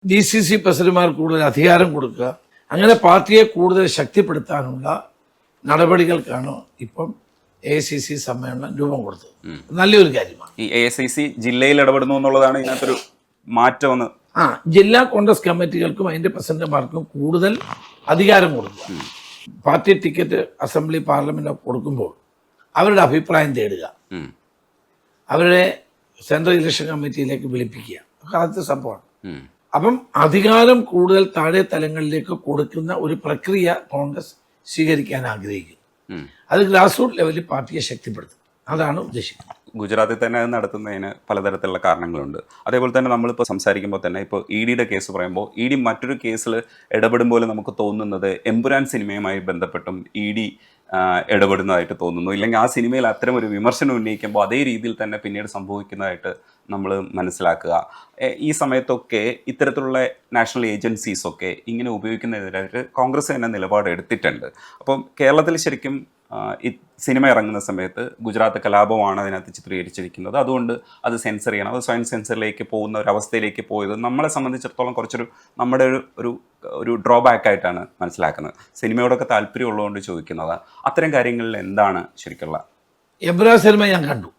DCC പ്രസിഡന്റുമാർക്ക് കൂടുതൽ അധികാരം കൊടുക്കുക, അങ്ങനെ പാർട്ടിയെ കൂടുതൽ ശക്തിപ്പെടുത്താനുള്ള നടപടികൾക്കാണ് ഇപ്പം AICC സമ്മേളനം രൂപം കൊടുത്തത്. നല്ലൊരു കാര്യമാണ്. ഈ AICC ജില്ലയിൽ ഇടപെടുന്നു എന്നുള്ളതാണ് ഇതിനകത്തൊരു മാറ്റമെന്ന്. ജില്ലാ കോൺഗ്രസ് കമ്മിറ്റികൾക്കും അതിന്റെ പ്രസിഡന്റുമാർക്കും കൂടുതൽ അധികാരം കൊടുക്കുക. പാർട്ടി ടിക്കറ്റ് അസംബ്ലി പാർലമെന്റ് കൊടുക്കുമ്പോൾ അവരുടെ അഭിപ്രായം തേടുക, അവരുടെ സെൻട്രൽ ഇലക്ഷൻ കമ്മിറ്റിയിലേക്ക് വിളിപ്പിക്കുക, ആദ്യത്തെ സംഭവമാണ്. അപ്പം അധികാരം കൂടുതൽ താഴെ തലങ്ങളിലേക്ക് കൊടുക്കുന്ന ഒരു പ്രക്രിയ കോൺഗ്രസ് സ്വീകരിക്കാൻ ആഗ്രഹിക്കുന്നു. അത് ഗ്രാസ് റൂട്ട് ലെവലിൽ പാർട്ടിയെ ശക്തിപ്പെടുത്തും. അതാണ് ഉദ്ദേശിക്കുന്നത്. ഗുജറാത്തിൽ തന്നെ അത് നടത്തുന്നതിന് പലതരത്തിലുള്ള കാരണങ്ങളുണ്ട്. അതേപോലെ തന്നെ നമ്മളിപ്പോൾ സംസാരിക്കുമ്പോൾ തന്നെ ഇപ്പോൾ EDയുടെ കേസ് പറയുമ്പോൾ ED മറ്റൊരു കേസിൽ ഇടപെടുമ്പോൾ നമുക്ക് തോന്നുന്നത് എമ്പുരാൻ സിനിമയുമായി ബന്ധപ്പെട്ടും ED ഇടപെടുന്നതായിട്ട് തോന്നുന്നു. ഇല്ലെങ്കിൽ ആ സിനിമയിൽ അത്തരം ഒരു വിമർശനം ഉന്നയിക്കുമ്പോൾ അതേ രീതിയിൽ തന്നെ പിന്നീട് സംഭവിക്കുന്നതായിട്ട് നമ്മൾ മനസ്സിലാക്കുക. ഈ സമയത്തൊക്കെ ഇത്തരത്തിലുള്ള നാഷണൽ ഏജൻസീസൊക്കെ ഇങ്ങനെ ഉപയോഗിക്കുന്നതിനായിട്ട് കോൺഗ്രസ് തന്നെ നിലപാട് എടുത്തിട്ടുണ്ട്. അപ്പം കേരളത്തിൽ ശരിക്കും ഈ സിനിമ ഇറങ്ങുന്ന സമയത്ത് ഗുജറാത്ത് കലാപമാണ് അതിനകത്ത് ചിത്രീകരിച്ചിരിക്കുന്നത്, അതുകൊണ്ട് അത് സെൻസർ ചെയ്യണം, അത് സ്വയം സെൻസറിലേക്ക് പോകുന്ന ഒരു അവസ്ഥയിലേക്ക് പോയത് നമ്മളെ സംബന്ധിച്ചിടത്തോളം കുറച്ചൊരു നമ്മുടെ ഒരു ഡ്രോബാക്ക് ആയിട്ടാണ് മനസ്സിലാക്കുന്നത്. സിനിമയോടൊക്കെ താല്പര്യമുള്ളതുകൊണ്ട് ചോദിക്കുന്നത്, അത്തരം കാര്യങ്ങളിൽ എന്താണ് ശരിക്കുള്ള? എബ്രാ സിനിമ ഞാൻ കണ്ടു,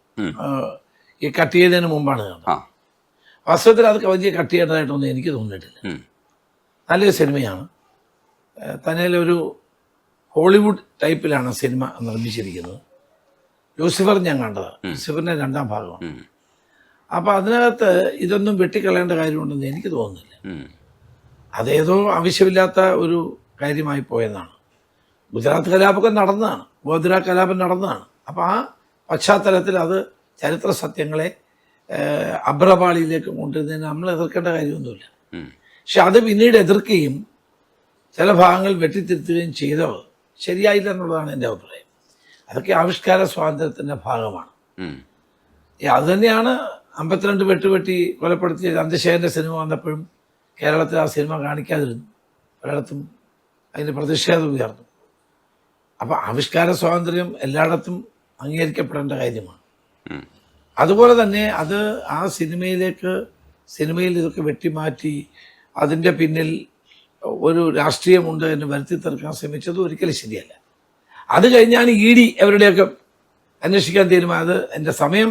ഈ കട്ട് ചെയ്തതിന് മുമ്പാണ് കണ്ടത്. വാസ്തവത്തിൽ അത് വലിയ കട്ട് ചെയ്യേണ്ടതായിട്ടൊന്നും എനിക്ക് തോന്നിയിട്ടില്ല. നല്ലൊരു സിനിമയാണ്. തന്നെ ഒരു ഹോളിവുഡ് ടൈപ്പിലാണ് സിനിമ നിർമ്മിച്ചിരിക്കുന്നത്. ലൂസിഫർ ഞാൻ കണ്ടതാണ്, ലൂസിഫറിൻ്റെ 2ാം ഭാഗമാണ്. അപ്പോൾ അതിനകത്ത് ഇതൊന്നും വെട്ടിക്കളയേണ്ട കാര്യമുണ്ടെന്ന് എനിക്ക് തോന്നുന്നില്ല. അതേതോ ആവശ്യമില്ലാത്ത ഒരു കാര്യമായി പോയെന്നാണ്. ഗുജറാത്ത് കലാപമൊക്കെ നടന്നതാണ്, ഗോദ്ര കലാപം നടന്നതാണ്. അപ്പോൾ ആ പശ്ചാത്തലത്തിൽ അത് ചരിത്ര സത്യങ്ങളെ അഭ്രപാളിയിലേക്ക് കൊണ്ടുവരുന്നതിന് നമ്മൾ എതിർക്കേണ്ട കാര്യമൊന്നുമില്ല. പക്ഷെ അത് പിന്നീട് എതിർക്കുകയും ചില ഭാഗങ്ങൾ വെട്ടിത്തിരുത്തുകയും ചെയ്തത് ശരിയായില്ല എന്നുള്ളതാണ് എൻ്റെ അഭിപ്രായം. അതൊക്കെ ആവിഷ്കാര സ്വാതന്ത്ര്യത്തിൻ്റെ ഭാഗമാണ്. അതുതന്നെയാണ് 52 വെട്ടുവെട്ടി കൊലപ്പെടുത്തിയ ചന്ദ്രശേഖരൻ്റെ സിനിമ വന്നപ്പോഴും കേരളത്തിൽ ആ സിനിമ കാണിക്കാതിരുന്നു. പലയിടത്തും അതിന് പ്രതിഷേധം ഉയർന്നു. അപ്പോൾ ആവിഷ്കാര സ്വാതന്ത്ര്യം എല്ലായിടത്തും അംഗീകരിക്കപ്പെടേണ്ട കാര്യമാണ്. അതുപോലെ തന്നെ അത് ആ സിനിമയിൽ ഇതൊക്കെ വെട്ടിമാറ്റി അതിൻ്റെ പിന്നിൽ ഒരു രാഷ്ട്രീയമുണ്ട് എന്ന് വരുത്തി തീർക്കാൻ ശ്രമിച്ചത് ഒരിക്കലും ശരിയല്ല. അത് കഴിഞ്ഞാണ് ED അവരുടെയൊക്കെ അന്വേഷിക്കാൻ തീരുമാനം. അത് എൻ്റെ സമയം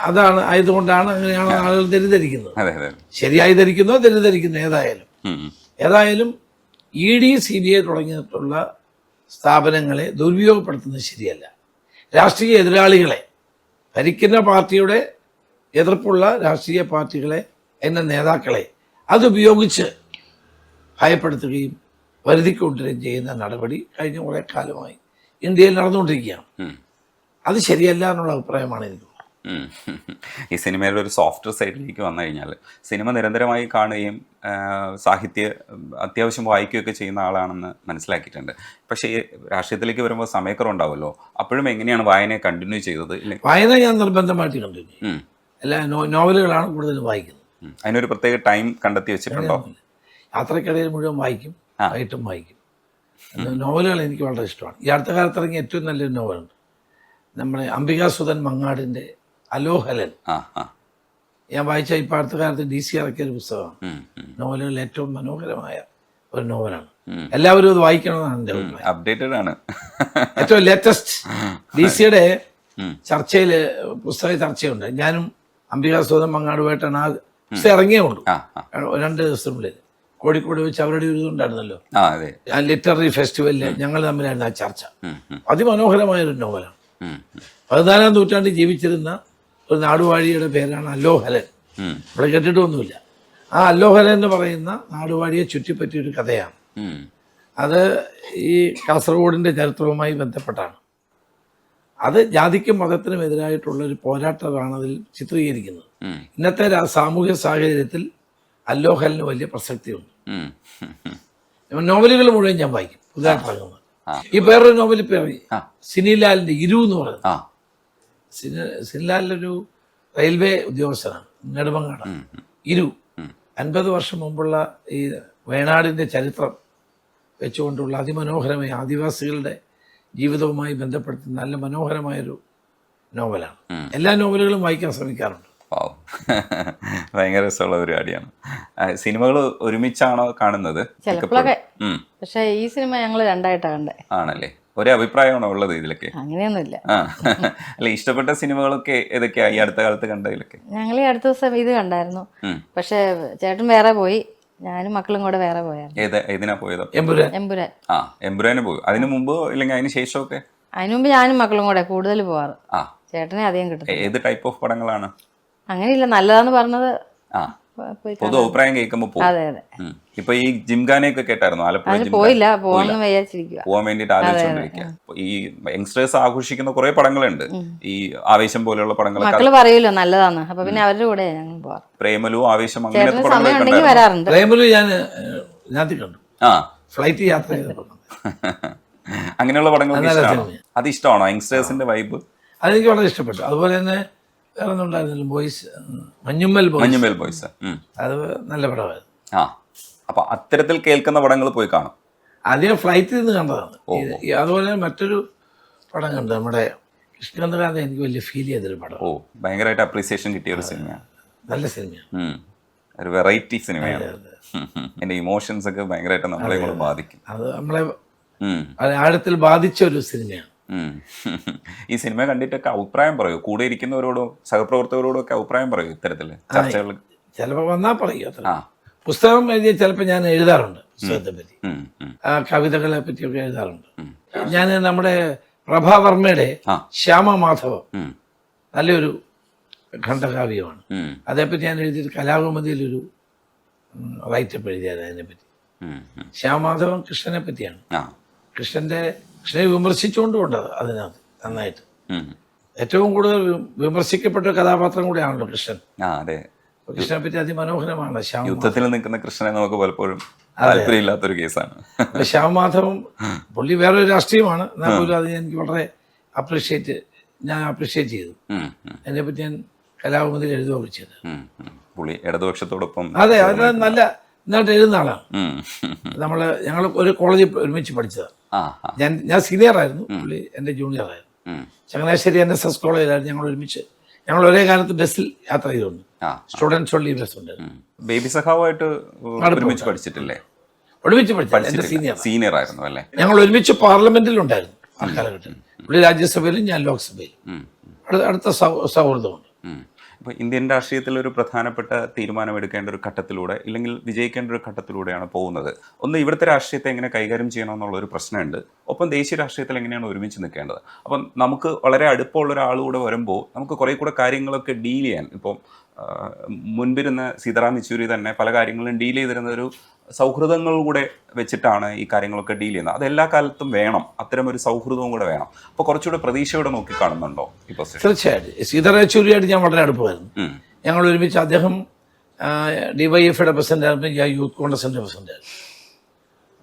അതാണ് ആയതുകൊണ്ടാണ് അങ്ങനെയാണ് ആളുകൾ തെറ്റിദ്ധരിക്കുന്നത്. ശരിയായി ധരിക്കുന്നോ തെറ്റിദ്ധരിക്കുന്നോ ഏതായാലും ED CBI തുടങ്ങിയിട്ടുള്ള സ്ഥാപനങ്ങളെ ദുരുപയോഗപ്പെടുത്തുന്നത് ശരിയല്ല. രാഷ്ട്രീയ എതിരാളികളെ, ഭരിക്കുന്ന പാർട്ടിയുടെ എതിർപ്പുള്ള രാഷ്ട്രീയ പാർട്ടികളെ എന്ന നേതാക്കളെ അതുപയോഗിച്ച് ഭയപ്പെടുത്തുകയും വരുതിക്കൊണ്ടുവരികയും ചെയ്യുന്ന നടപടി കഴിഞ്ഞ കുറേ കാലമായി ഇന്ത്യയിൽ നടന്നുകൊണ്ടിരിക്കുകയാണ്. അത് ശരിയല്ല എന്നുള്ള അഭിപ്രായമാണ് എനിക്ക്. ഈ സിനിമയുടെ ഒരു സോഫ്റ്റ് സൈഡിലേക്ക് വന്നു കഴിഞ്ഞാൽ സിനിമ നിരന്തരമായി കാണുകയും സാഹിത്യം അത്യാവശ്യം വായിക്കുകയൊക്കെ ചെയ്യുന്ന ആളാണെന്ന് മനസ്സിലാക്കിയിട്ടുണ്ട്. പക്ഷേ ഈ രാഷ്ട്രീയത്തിലേക്ക് വരുമ്പോൾ സമയക്കുറവുണ്ടാവുമല്ലോ, അപ്പോഴും എങ്ങനെയാണ് വായനയെ കണ്ടിന്യൂ ചെയ്തത്? വായന ഞാൻ നിർബന്ധമായിട്ട് കണ്ടിന്യൂ, എല്ലാ നോവലുകളാണ് കൂടുതലും വായിക്കുന്നത്. അതിനൊരു പ്രത്യേക ടൈം കണ്ടെത്തി വെച്ചിട്ടുണ്ടോ? യാത്രക്കിടയിൽ മുഴുവൻ വായിക്കും, വൈകിട്ടും വായിക്കും. നോവലുകൾ എനിക്ക് വളരെ ഇഷ്ടമാണ്. ഈ അടുത്ത കാലത്ത് ഇറങ്ങിയ ഏറ്റവും നല്ലൊരു നോവലുണ്ട്, നമ്മുടെ അംബികാസുധൻ മങ്ങാടിൻ്റെ അലോഹലൻ. ഞാൻ വായിച്ച ഇപ്പോൾ അടുത്ത കാലത്ത് DC ഇറക്കിയൊരു പുസ്തകമാണ്. നോവലുകളിൽ ഏറ്റവും മനോഹരമായ ഒരു നോവലാണ്. എല്ലാവരും അത് വായിക്കണമെന്നാണ് എൻ്റെ അഭിപ്രായം. അപ്ഡേറ്റഡ് ആണ്. ഏറ്റവും ലേറ്റസ്റ്റ് DCയുടെ ചർച്ചയിൽ പുസ്തക ചർച്ചയുണ്ട്. ഞാനും അംബികാസുധൻ മങ്ങാടുമായിട്ടാണ് ആ പുസ്തകം ഇറങ്ങിയേ ഉള്ളൂ. 2 ദിവസത്തിനുള്ളിൽ കോഴിക്കോട് വെച്ച് അവരുടെ ഒരു ഇതുണ്ടായിരുന്നല്ലോ, ലിറ്റററി ഫെസ്റ്റിവലിൽ ഞങ്ങൾ തമ്മിലായിരുന്നു ആ ചർച്ച. അതിമനോഹരമായൊരു നോവലാണ്. 14ാം നൂറ്റാണ്ടിൽ ജീവിച്ചിരുന്ന ഒരു നാടുവാഴിയുടെ പേരാണ് അല്ലോഹലൻ. ഇവിടെ കേട്ടിട്ടൊന്നുമില്ല. ആ അല്ലോഹലൻ എന്ന് പറയുന്ന നാടുവാഴിയെ ചുറ്റിപ്പറ്റിയൊരു കഥയാണ്. അത് ഈ കാസർഗോഡിൻ്റെ ചരിത്രവുമായി ബന്ധപ്പെട്ടാണ്. അത് ജാതിക്കും മതത്തിനും എതിരായിട്ടുള്ളൊരു പോരാട്ടമാണ് അതിൽ ചിത്രീകരിക്കുന്നത്. ഇന്നത്തെ സാമൂഹ്യ സാഹചര്യത്തിൽ അല്ലോഹലിന് വലിയ പ്രസക്തിയുണ്ട്. നോവലുകൾ മുഴുവൻ ഞാൻ വായിക്കും, ഉദാഹരണമാകുന്നത്. ഈ വേറൊരു നോവൽ ഇപ്പം ഇറങ്ങി, സിനിലാലിൻ്റെ ഇരു എന്ന് പറയുന്നത്. സിനിലാലിലൊരു റെയിൽവേ ഉദ്യോഗസ്ഥനാണ്, നെടുമങ്ങാടാണ്. ഇരു 50 വർഷം മുമ്പുള്ള ഈ വയനാടിൻ്റെ ചരിത്രം വെച്ചുകൊണ്ടുള്ള അതിമനോഹരമായ ആദിവാസികളുടെ ജീവിതവുമായി ബന്ധപ്പെടുത്തി നല്ല മനോഹരമായൊരു നോവലാണ്. എല്ലാ നോവലുകളും വായിക്കാൻ ശ്രമിക്കാറുണ്ട്. ഭയങ്കര രസമുള്ള പരിപാടിയാണ്. സിനിമകൾ ഒരുമിച്ചാണോ കാണുന്നത്? ചിലപ്പോഴൊക്കെ. പക്ഷെ ഈ സിനിമ ഞങ്ങൾ രണ്ടായിട്ടാണ് കണ്ടേ. ആണല്ലേ? ഒരേ അഭിപ്രായമാണോ ഉള്ളത് ഇതിലൊക്കെ? അങ്ങനെയൊന്നുമില്ല. അല്ല, ഇഷ്ടപ്പെട്ട സിനിമകളൊക്കെ ഏതൊക്കെയാ ഈ അടുത്ത കാലത്ത് കണ്ടതിലൊക്കെ? ഞങ്ങൾ ഈ അടുത്ത ദിവസം ഇത് കണ്ടായിരുന്നു. പക്ഷെ ചേട്ടൻ വേറെ പോയി, ഞാനും മക്കളും കൂടെ വേറെ പോയായിരുന്നു. ഏതിനാ പോയത്? എമ്പുരാൻ. എമ്പുരാന് പോയി. അതിനു മുമ്പ് ഇല്ലെങ്കിൽ അതിന് ശേഷമൊക്കെ? അതിനു മുമ്പ് ഞാനും മക്കളും കൂടെ കൂടുതൽ പോവാറ്. ചേട്ടനെ അധികം കിട്ടും. ഏത് ടൈപ്പ് ഓഫ് പടങ്ങളാണ്? അങ്ങനെയില്ല, നല്ലതാന്ന് പറഞ്ഞത് പൊതു അഭിപ്രായം കേൾക്കുമ്പോ. അതെ അതെ. ഇപ്പൊ ഈ ജിംഖാനയൊക്കെ കേട്ടായിരുന്നു? ആലപ്പുഴ പോയില്ല, പോകാൻ വിചാരിച്ചിരിക്കുക, പോകാൻ വേണ്ടിട്ട് ആലോചിച്ചോണ്ടിരിക്കുക. ഈ യങ്സ്റ്റേഴ്സ് ആഘോഷിക്കുന്ന കുറെ പടങ്ങളുണ്ട്, ഈ ആവേശം പോലെയുള്ള പടങ്ങൾ. മക്കള് പറയൂല്ലോ നല്ലതാന്ന്, അപ്പൊ പിന്നെ അവരുടെ കൂടെ ഞങ്ങൾ പോവാറ്. പ്രേമലു, ആവേശം, അങ്ങനത്തെ സമയം ഉണ്ടെങ്കിൽ വരാറുണ്ട്. പ്രേമലു ഞാൻ കണ്ടു, ഫ്ലൈറ്റ് യാത്ര ചെയ്തപ്പോൾ. അങ്ങനെയുള്ള പടങ്ങൾ അത് ഇഷ്ടമാണോ? യങ്സ്റ്റേഴ്സിന്റെ വൈബ് അതെനിക്ക് വളരെ ഇഷ്ടപ്പെട്ടു. അതുപോലെ തന്നെ വേറെ ഒന്നും ഉണ്ടായിരുന്നില്ല, ബോയ്സ്, മഞ്ഞുമ്മൽ ബോയ്സ്. അത് നല്ല പടമായിരുന്നു. അപ്പൊ അത്തരത്തിൽ കേൾക്കുന്ന പടങ്ങൾ പോയി കാണും. ആദ്യം ഫ്ലൈറ്റിൽ നിന്ന് കണ്ടതാണ്. അതുപോലെ മറ്റൊരു പടം കണ്ടു, നമ്മുടെ കൃഷ്ണകാന്ത്. എനിക്ക് വലിയ ഫീൽ ചെയ്തൊരു പടം. ഭയങ്കരമായിട്ട് അപ്രീസിയേഷൻ കിട്ടിയ ഒരു സിനിമയാണ്. നല്ല സിനിമയാണ്, ഒരു വെറൈറ്റി സിനിമയാണ്. എന്റെ ഇമോഷൻസ് ഒക്കെ ഭയങ്കരമായിട്ട് നമ്മളെ കൂടെ ബാധിക്കും. അത് നമ്മളെ ആഴത്തിൽ ബാധിച്ച ഒരു സിനിമയാണ്. ഈ സിനിമ കണ്ടിട്ടൊക്കെ അഭിപ്രായം പറയൂ, കൂടെ ഇരിക്കുന്നവരോടും സഹപ്രവർത്തകരോടും ഒക്കെ അഭിപ്രായം പറയൂ ഇത്തരത്തില് ചർച്ചകൾ? ചിലപ്പോൾ വന്നാൽ പറയൂ. പുസ്തകം എഴുതിയ ചിലപ്പോൾ ഞാൻ എഴുതാറുണ്ട്, പുസ്തകത്തെ പറ്റി, കവിതകളെ പറ്റിയൊക്കെ എഴുതാറുണ്ട്. ഞാൻ നമ്മുടെ പ്രഭാവർമ്മയുടെ ശ്യാമമാധവം നല്ലൊരു ഖണ്ഡകാവ്യമാണ്. അതേപ്പറ്റി ഞാൻ എഴുതിയിട്ട് കലാകൗമുദിയിലൊരു റൈറ്റപ്പ് എഴുതിയത് അതിനെപ്പറ്റി. ശ്യാമമാധവം കൃഷ്ണനെ പറ്റിയാണ്. കൃഷ്ണനെ വിമർശിച്ചുകൊണ്ടുമുണ്ട് അതിനകത്ത് നന്നായിട്ട്. ഏറ്റവും കൂടുതൽ വിമർശിക്കപ്പെട്ട കഥാപാത്രം കൂടിയാണല്ലോ കൃഷ്ണൻ. കൃഷ്ണനെ പറ്റി അതിമനോഹരമാണ്. യുദ്ധത്തിൽ നിൽക്കുന്ന കൃഷ്ണനെ നമുക്ക് പലപ്പോഴും താല്പര്യമില്ലാത്തൊരു കേസാണ്. ശ്യാമമാധവം പുള്ളി വേറൊരു രാഷ്ട്രീയമാണ്, എന്നാൽ പോലും അത് എനിക്ക് വളരെ അപ്രീഷിയേറ്റ് ചെയ്തു. അതിനെപ്പറ്റി ഞാൻ കലാകൗമുദിയിൽ എഴുതുകയൊക്കെ ചെയ്തു. പുള്ളി ഇടതുപക്ഷത്തോടൊപ്പം അതെ, അത് നല്ല നന്നായിട്ട് എഴുതുന്ന ആളാണ്. ഞങ്ങൾ ഒരു കോളേജിൽ ഒരുമിച്ച് പഠിച്ചതാണ്. ഞാൻ സീനിയർ ആയിരുന്നു, പുള്ളി എൻ്റെ ജൂനിയർ ആയിരുന്നു. ചങ്ങനാശ്ശേരി NSS കോളേജിലായിരുന്നു ഞങ്ങൾ ഒരേ കാലത്ത് ബസ്സിൽ യാത്ര ചെയ്തുകൊണ്ട്, സ്റ്റുഡൻസ് ഓൺലി ബസ് ഉണ്ടായിരുന്നു. ബേബി സഖാവായിട്ട് ഒരുമിച്ച് പഠിച്ചിട്ടില്ലേ? ഒരുമിച്ച് പഠിച്ചു, സീനിയർ ആയിരുന്നു അല്ലേ? ഞങ്ങൾ ഒരുമിച്ച് പാർലമെന്റിലുണ്ടായിരുന്നു ആ കാലഘട്ടത്തിൽ. പുള്ളി രാജ്യസഭയിലും ഞാൻ ലോക്സഭയിലും. അടുത്ത സൗഹൃദമുണ്ട്. ഇപ്പോൾ ഇന്ത്യൻ രാഷ്ട്രീയത്തിൽ ഒരു പ്രധാനപ്പെട്ട തീരുമാനമെടുക്കേണ്ട ഒരു ഘട്ടത്തിലൂടെ, ഇല്ലെങ്കിൽ വിജയിക്കേണ്ട ഒരു ഘട്ടത്തിലൂടെയാണ് പോകുന്നത്. ഒന്ന്, ഇവിടുത്തെ രാഷ്ട്രീയത്തെ എങ്ങനെ കൈകാര്യം ചെയ്യണമെന്നുള്ളൊരു പ്രശ്നമുണ്ട്. ഒപ്പം ദേശീയ രാഷ്ട്രീയത്തിൽ എങ്ങനെയാണ് ഒരുമിച്ച് നിൽക്കേണ്ടത്. അപ്പം നമുക്ക് വളരെ അടുപ്പമുള്ള ഒരാളുകൂടെ വരുമ്പോൾ നമുക്ക് കുറേ കൂടെ കാര്യങ്ങളൊക്കെ ഡീൽ ചെയ്യാൻ, ഇപ്പം മുൻപിരുന്ന സീതാറാം യെച്ചൂരി തന്നെ പല കാര്യങ്ങളും ഡീൽ ചെയ്തിരുന്ന ഒരു സൗഹൃദങ്ങൾ കൂടെ വെച്ചിട്ടാണ് ഈ കാര്യങ്ങളൊക്കെ ഡീൽ ചെയ്യുന്നത്. അതെല്ലാ കാലത്തും വേണം, അത്തരം ഒരു സൗഹൃദവും കൂടെ വേണം. അപ്പോൾ കുറച്ചുകൂടെ പ്രതീക്ഷയോടെ നോക്കി കാണുന്നുണ്ടോ ഇപ്പോൾ? തീർച്ചയായിട്ടും. സീതാറാം യെച്ചൂരിയായിട്ട് ഞാൻ വളരെ അടുപ്പമായിരുന്നു. ഞങ്ങൾ ഒരുമിച്ച്, അദ്ദേഹം DYFയുടെ പ്രസിഡന്റ് ആയിരുന്നു, ഞാൻ യൂത്ത് കോൺഗ്രസിന്റെ പ്രസിഡന്റ് ആയിരുന്നു.